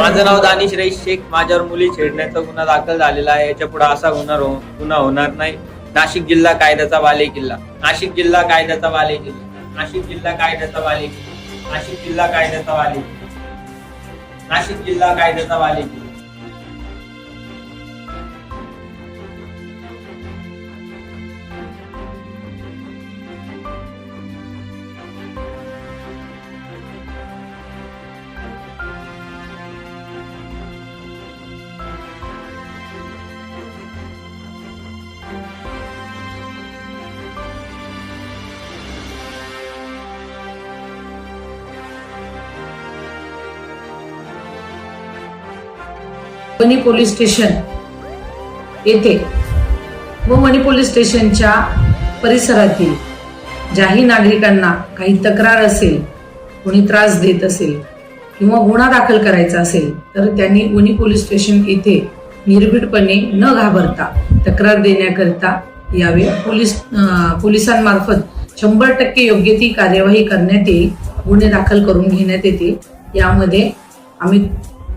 माझं नाव दानिश रईस शेख. माझ्यावर मुली छेडण्याचा गुन्हा दाखल झालेला आहे. याच्या पुढे असा गुन्हा होणार नाही. नाशिक जिल्हा कायद्याचा बालेकिल्ला. नाशिक जिल्हा कायद्याचा बालेकिल्ला. नाशिक जिल्हा कायद्याचा बालेकिल्ला. नाशिक जिल्हा कायद्याचा बालेकिल्ला. नाशिक जिल्हा कायद्याचा बालेकिल्ला. वणी पोलीस स्टेशन येथे व वणी पोलीस स्टेशनच्या परिसरातील ज्याही नागरिकांना काही तक्रार असेल, कोणी त्रास देत असेल किंवा गुन्हा दाखल करायचा असेल तर त्यांनी वणी पोलीस स्टेशन येथे निर्भीडपणे न घाबरता तक्रार देण्याकरिता यावे. पोलिसांमार्फत 100% योग्य ती कार्यवाही करण्यात येईल. गुन्हे दाखल करून घेण्यात येतील. यामध्ये आम्ही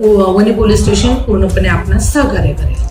वणी पोलीस स्टेशन पूर्णपणे आपणास सहकार्य करेल.